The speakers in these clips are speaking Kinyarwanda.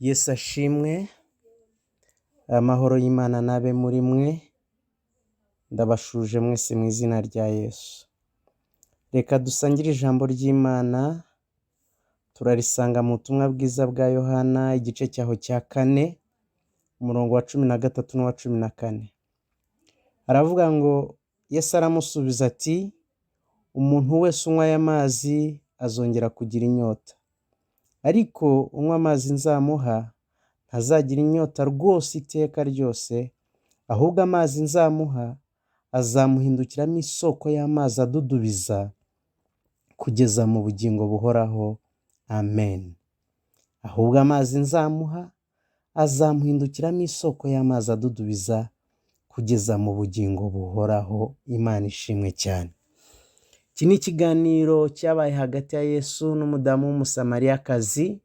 Yesu ashimwe, amahoro y'Imana nabe muri mwe, ndabashuje mwese mu izina rya Yesu. Reka dusangire ijambo ry'Imana, turarisanga mu butumwa bwiza bwa Yohana, igice cyaho cya 4, umurongo wa 13 n'uwa 14. Aravuga ngo, Yesu aramusubiza ati, umuntu wese unywa aya mazi azongera kugira inyota. Ariko unywa amazi nzamuha ntazagira inyota rwose iteka ryose, ahubwo amazi nzamuha azamuhindukiramo isoko y'amazi adudubiza kugeza mu bugingo buhoraho. Amen. Ahubwo amazi nzamuha azamuhindukiramo isoko y'amazi adudubiza kugeza mu bugingo buhoraho. Imana ishimwe cyane. Iki ni ikiganiro cyabaye hagati ya Yesu n'umudamu w'umusamariyakazi.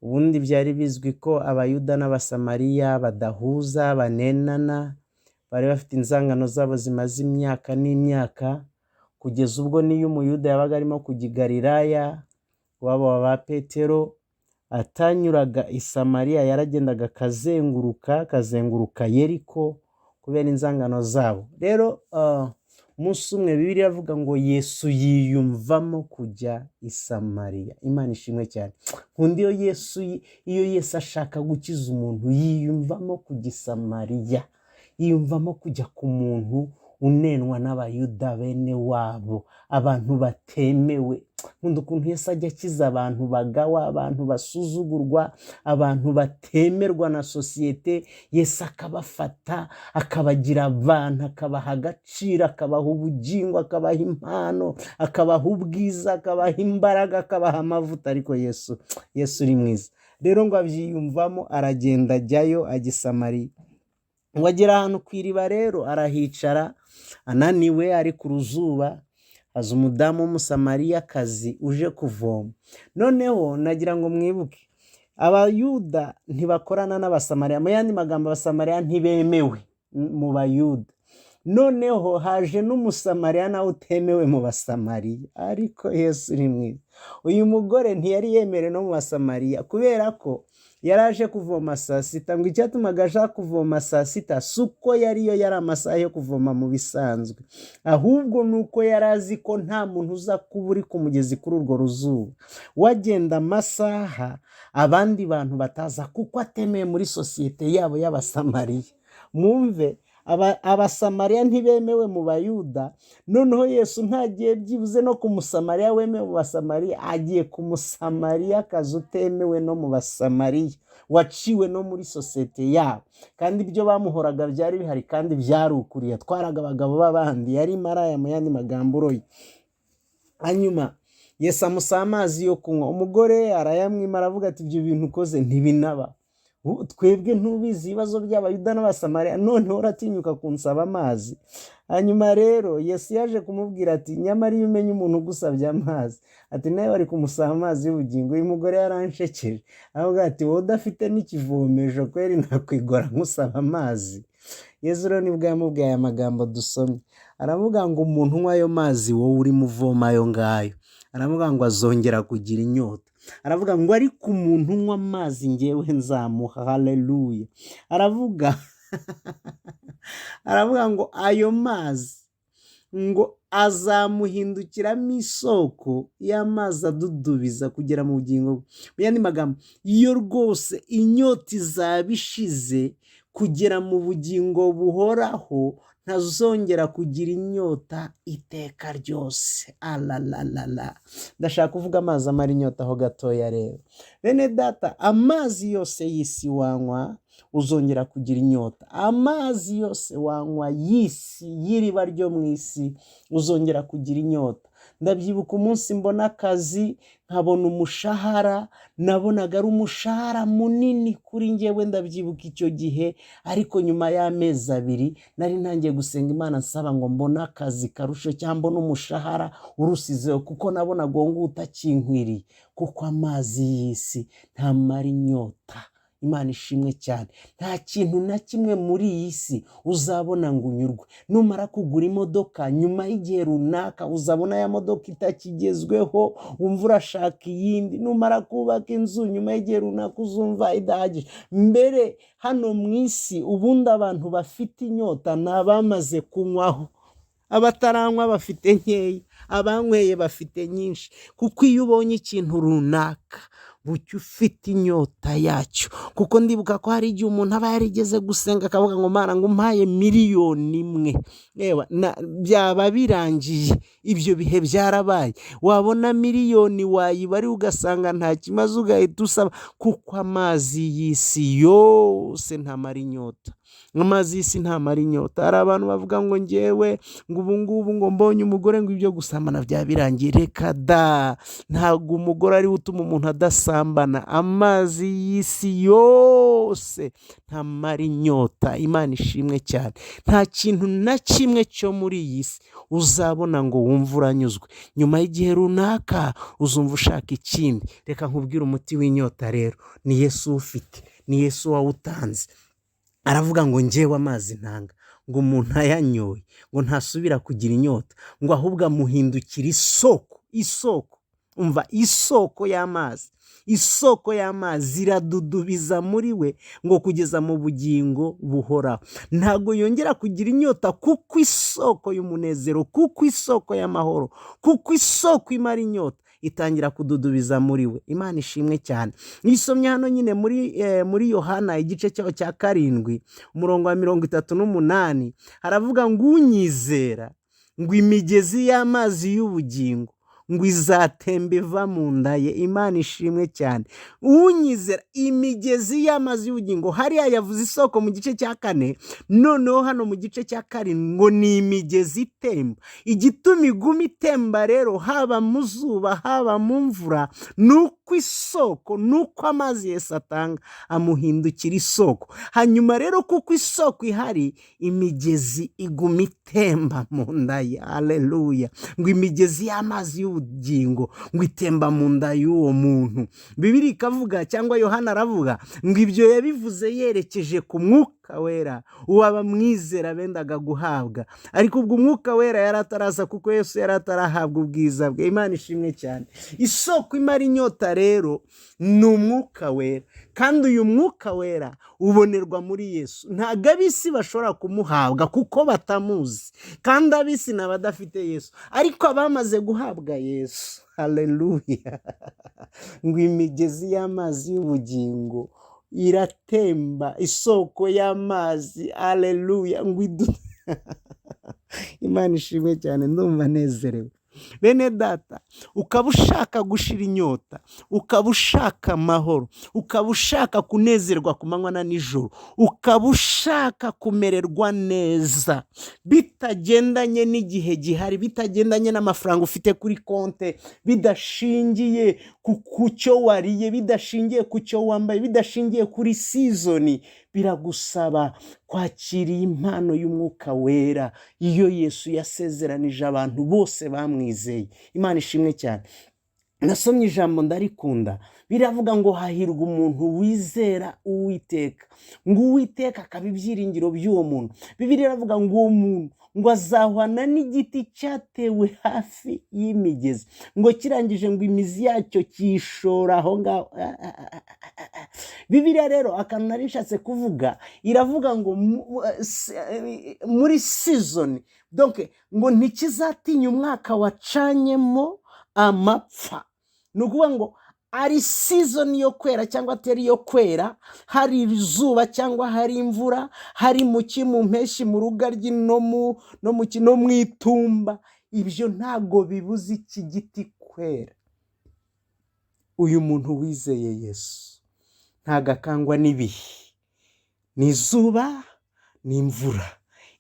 Ubundi byari bizwi ko abayuda n'abasamariya badahuza, banenana, bari bafite inzangano zabo zimaze imyaka n'imyaka, kugeza ubwo n'iyo umuyuda yabaga arimo kujya i Galilaya, waba wa ba Petero, atanyuraga i Samariya, yaragendaga akazenguruka Yeriko kubera inzangano zabo. Rero umunsi umwe Bibiliya avuga ngo Yesu yiyumvamo kujya i Samariya. Imana ishimwe cyane. Nkunda iyo Yesu ashaka gukiza umuntu, yiyumvamo kujya i Samariya, yiyumvamo kujya ku muntu unenwa n'abayuda bene wabo, abantu batemewe. Nkunda ukuntu Yesu ajya akiza abantu bagawa, abantu basuzugurwa, abantu batemerwa na sosiyete. Yesu akabafata, akabagira abantu, akabaha agaciro, akabaha ubugingo, akabaha impano, akabaha ubwiza, akabaha imbaraga, akabaha amavuta. Ariko Yesu uri mwiza. Rero ngo abyiyumvamo, aragenda ajyayo, ajya i Samariya. Ngo agera ahantu ku iriba, rero arahicara ananiwe, ari ku ruzuba. Haza umudamu w'umusamariyakazi uje kuvoma. Noneho nagira ngo mwibuke, abayuda ntibakorana n'abasamariya. Mu yandi magambo, abasamariya ntibemewe mu bayuda. Noneho haje n'umusamariya nawe utemewe mu basamariya. Ariko Yesu uri mwiza. Uyu mugore ntiyari yemerewe no mu basamariya, kubera ko yaraje kuvoma saa sita. Ngo icyatumaga ashaka kuvoma saa sita si uko yari amasaha yo kuvoma mu bisanzwe, ahubwo ni uko yari azi ko nta muntu uza kuba uri ku mugezi kuri urwo ruzuba wagenda amasaha abandi bantu bataza, kuko atemeye muri sosiyete yabo y'abasamariya. Mwumve, abasamariya ntibemewe mu bayuda. Noneho Yesu ntagiye byibuze no ku musamariya wemewe mu basamariya, agiye ku musamariyakazi utemewe no mu basamariya, waciwe no muri sosiyete yabo. Kandi ibyo bamuhoraga byari bihari kandi byarukuriye, atwaraga abagabo b'abandi, yari maraya mu yandi magambo uroye. Hanyuma Yesu amusaba amazi yo kunywa. Umugore arayamwima, aravuga ati, ibyo bintu ukoze ntibinaba. Twebwe ntubizi ibibazo by'abayuda n'abasamariya, noneho uratinyuka kunsaba amazi. Hanyuma rero Yesu yaje kumubwira ati, nyamara iyo umenye umuntu ugusabye amazi, ati nawe bari kumusaba amazi y'ubugingo. Uyu mugore yaranshekeje, aravuga ati, wowe udafite n'ikivomesho kweri nakwigora nkusaba amazi? Yesu rero nibwo yamubwiye aya magambo dusomye. Aravuga ngo umuntu unywa ayo mazi wowe urimo uvoma ayo ngayo, aravuga ngo azongera kugira inyota. Aravuga ngo ariko umuntu unywa amazi ngewe nzamuha. Haleluya. Aravuga ngo ayo mazi ngo azamuhindukiramo isoko y'amazi adudubiza kugera mu bugingo bwe. Mu yandi magambo, iyo rwose inyota izaba ishize kugera mu bugingo buhoraho, ntazongera kugira inyota iteka ryose. Alalalala. Ndashaka kuvuga amazi amara inyota ho gatoya rero. Bene data, amazi yose y'isi wanywa uzongera kugira inyota. Amazi yose wanywa y'isi, y'iriba ryo mu isi, uzongera kugira inyota. Ndabyibuka umunsi mbona akazi, nkabona umushahara, nabonaga ari umushahara munini kuri njyewe, ndabyibuka icyo gihe. Ariko nyuma y'amezi 2 nari ntangiye gusenga Imana nsaba ngo mbona akazi karusho, cyangwa mbona umushahara urusizeho, kuko nabonaga ngo utakinkwiriye. Kuko amazi y'isi ntamara inyota Imana ishimwe cyane. Nta kintu na kimwe muri iyi si uzabona ngo unyurwe. Numara kugura imodoka, nyuma y'igihe runaka uzabona ya modoka itakigezweho, wumva urashaka iyindi. Numara kubaka inzu, nyuma y'igihe runaka uzumva idahagije. Mbere hano mu isi ubundi abantu bafite inyota ni abamaze kunywaho. Abataranywa bafite nkeya, abanyweye bafite nyinshi. Kuko iyo ubonye ikintu runaka bucya ufite inyota yacyo. Kuko ndibuka ko hari igihe umuntu aba yarigeze gusenga akavuga ngo Mana, ngo umpaye miliyoni imwe, byaba birangiye. Ibyo bihe byarabaye. Wabona miliyoni wayibari ugasanga nta kimaze, ugahita usaba. Kuko amazi y'isi yose ntamara inyota. Amazi y'isi ntamara inyota. Hari abantu bavuga ngo njyewe ngo ubu ngubu ngo mbonye umugore ngo ibyo gusambana byaba birangiye. Reka da, ntabwo umugore ari we utuma umuntu adasambana. Amazi y'isi yose ntamara inyota. Imana ishimwe cyane. Nta kintu na kimwe cyo muri iyi si uzabona ngo wumve uranyuzwe. Nyuma y'igihe runaka uzumva ushaka ikindi. Reka nkubwire umuti w'inyota rero, ni Yesu ufite, ni Yesu wawutanze. Aravuga ngo njyewe amazi ntanga, ngo umuntu ayanyoye ngo ntasubira kugira inyota, ngo ahubwo amuhindukira isoko. Umva, isoko y'amazi. Isoko y'amazi iradudubiza muri we ngo kugeza mu bugingo buhoraho. Ntabwo yongera kugira inyota, kuko isoko y'umunezero, kuko isoko y'amahoro, kuko isoko imara inyota itangira kududubiza muri we. Imana ishimwe cyane. Nisomye hano nyine muri Yohana igice cyaho cya 7 umurongo wa 38 haravuga ngo unyizera ngo imigezi y'amazi y'ubugingo ngo izatemba iva mu nda ye. Imana ishimwe cyane. Unyizera, imigezi y'amazi y'ubugingo. Hariya yavuze isoko mu gice cya 4, noneho hano mu gice cya 7 ngo ni imigezi itemba. Igituma iguma itemba rero, haba mu zuba haba mu mvura, nuko isoko, nuko amazi Yesu atanga amuhindukira isoko. Hanyuma rero kuko isoko ihari, imigezi iguma itemba mu nda ye. Haleluya. Ngo imigezi y'amazi y'ubugingo ngo itemba mu nda y'uwo muntu. Bibiliya ikavuga, cyangwa Yohana aravuga ngo ibyo yabivuze yerekeje ku Mwuka Wera uwaba mwizera bendaga guhabwa. Ariko ubwo Umwuka Wera yari ataraza, kuko Yesu yari atarahabwa ubwiza bwe. Imana ishimwe cyane. Isoko imara inyota rero ni Umwuka Wera, kandi uyu Mwuka Wera ubonerwa muri Yesu. Ntabwo ab'isi bashobora kumuhabwa kuko batamuzi, kandi ab'isi ni abadafite Yesu. Ariko abamaze guhabwa Yesu, haleluya, ngo imigezi y'amazi y'ubugingo iratemba, isoko y'amazi, haleluya, ngo Imana ishimwe cyane. Ndumva nezerewe. Bene data, ukaba ushaka gushira inyota, ukaba ushaka amahoro, ukaba ushaka kunezerwa ku manywa na nijoro, ukaba ushaka kumererwa neza bitagendanye n'igihe gihari, bitagendanye n'amafaranga ufite kuri konte, bidashingiye ku cyo wariye, bidashingiye ku cyo wambaye, bidashingiye kuri season, biragusaba kwakira impano y'Umwuka Wera iyo Yesu yasezeranije abantu bose bamwizeye. Imana ishimwe cyane. Nasomye ijambo ndarikunda, biravuga ngo hahirwa umuntu wizera Uwiteka, ngo Uwiteka akaba ibyiringiro by'uwo muntu. Bibiliya iravuga ngo uwo muntu ngo azahwana n'igiti cyatewe hafi y'imigezi, ngo kirangije ngo imizi yacyo kishora aho ngaho. Bibiliya rero akantu nari nshatse kuvuga, iravuga ngo muri season, donc ngo ntikizatinya umwaka wacanyemo amapfa. Ni ukuvuga ngo ari season yo kwera cyangwa atari yo kwera, hari izuba cyangwa hari imvura, hari mu mpeshyi, mu rugaryi, no mu itumba, ibyo ntago bibuza iki giti kwera. Uyu muntu wizeye Yesu ntago akangwa n'ibihe, n'izuba n'imvura.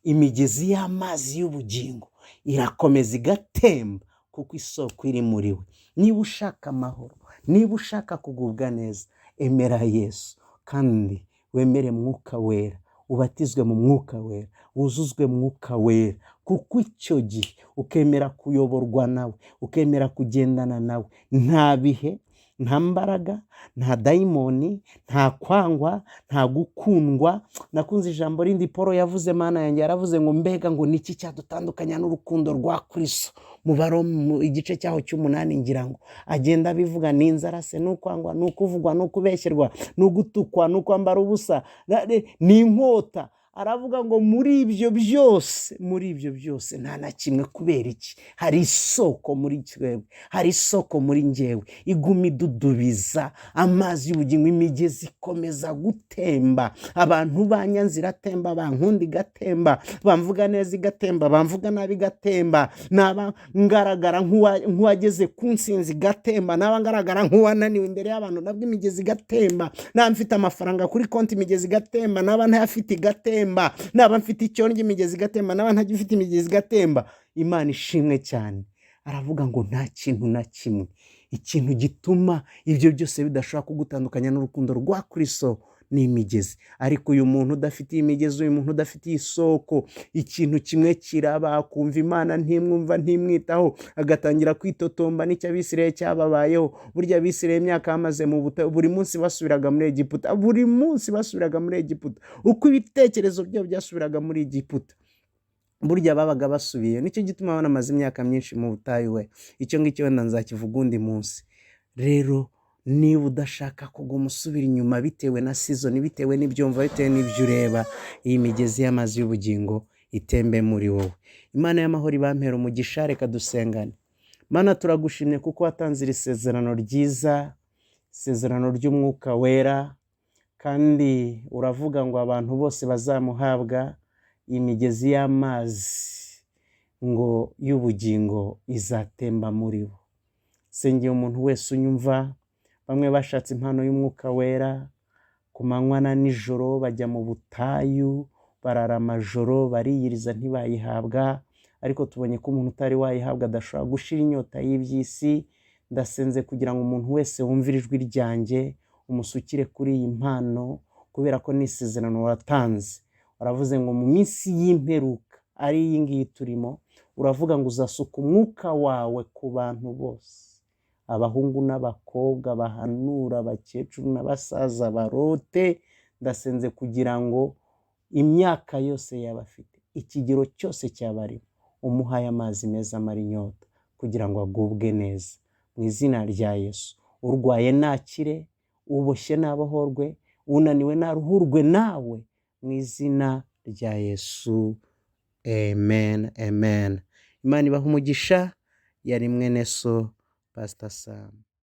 Imigezi y'amazi y'ubugingo irakomeza igatemba, kuko isoko iri muri we. Niba ushaka amahoro, niba ushaka kugubwa neza, emera Yesu kandi wemere Mwuka Wera, ubatizwe mu Mwuka Wera, wuzuzwe Mwuka Wera, kuko icyo gihe ukemera kuyoborwa nawe, ukemera kugendana nawe, nta bihe, nta mbaraga, nta dayimoni, nta kwangwa, nta gukundwa. Nakunze ijambo rindi Paul yavuze, mana yanjye, yaravuze ngo mbega ngo niki cyadutandukanya n'urukundo rwa Kristo. Mu igice cyaho cy'umunani ngira ngo agenda bivuga, ni inzara se, ni ukwangwa, ni ukuvugwa, ni ukubeshyerwa, ni ugutukwa, ni ukwambara ubusa, ni inkota. Aravuga ngo muri ibyo byose nta na kimwe. Kubera iki? Hari isoko muri twebwe, hari isoko muri njyewe iguma idudubiza amazi y'ubugingo, imigezi ikomeza gutemba. Abantu banyanze iratemba, bankunda igatemba, bamvuga neza igatemba, bamvuga nabi igatemba, naba ngaragara nk'uwageze ku nsinzi igatemba, naba ngaragara nk'uwananiwe imbere y'abantu, nabwo imigezi igatemba. Naba mfite amafaranga kuri konti, imigezi igatemba, naba ntayafite igatemba, naba mfite icyonge, imigezi igatemba, naba ntagifite, imigezi igatemba. Imana ishimwe cyane. Aravuga ngo nta kintu na kimwe, ikintu gituma ibyo byose bidashobora kugutandukanya n'urukundo rwa Kristo ni imigezi. Ariko uyu muntu udafitiye imigezi, uyu muntu udafitiye isoko, ikintu kimwe kiraba, kumva Imana ntimwumva, ntimwitaho, agatangira kwitotomba. N'icyo Abisirayeli cyababayeho. Burya Abisirayeli imyaka bamaze mu butayu, buri munsi basubiraga muri Egiputa, uko ibitekerezo byabo byasubiraga muri Egiputa, burya babaga basubiye. Nicyo gituma banamaze imyaka myinshi mu butayu. We icyo ngicyo wenda nzakivuga undi munsi. Rero niba udashaka kuguma usubira inyuma bitewe na season, bitewe n'ibyumva, bitewe n'ibyo ureba, iyi migezi y'amazi y'ubugingo itembe muri wowe. Imana y'amahoro ibampera umugisha. Reka dusengane. Mana, turagushimye kuko watanze iri sezerano ryiza, isezerano ry'umwuka wera, kandi uravuga ngo abantu bose bazamuhabwa iyi migezi y'amazi ngo y'ubugingo izatemba muri bo. Sengeye umuntu wese unyumva, bamwe bashatse impano y'umwuka wera ku manywa na nijoro, bajya mu butayu, barara amajoro, bariyiriza, ntibayihabwa. Ariko tubonye ko umuntu utari wayihabwa adashobora gushira inyota y'iby'isi. Ndasenze kugira ngo umuntu wese wumvira ijwi ryanjye umusukire kuri iyi mpano, kubera ko ni isezerano watanze. Uravuze ngo mu minsi y'imperuka, ari iyi ngiyi turimo, uravuga ngo uzasuka umwuka wawe ku bantu bose, abahungu n'abakobwa, bahanura, abakecuru n'abasaza, barote. Ndasenze kugira ngo imyaka yose yaba afite, ikigero cyose cyabari, umuhaye amazi meza amara inyota, kugira ngo agubwe neza mu izina rya Yesu. Urwaye nakire, uboshye nabohorwe, unaniwe naruhurwe nawe mu izina rya Yesu. Amen, amen. Imana ibaha umugisha. Yari mwene so Pastor Sam.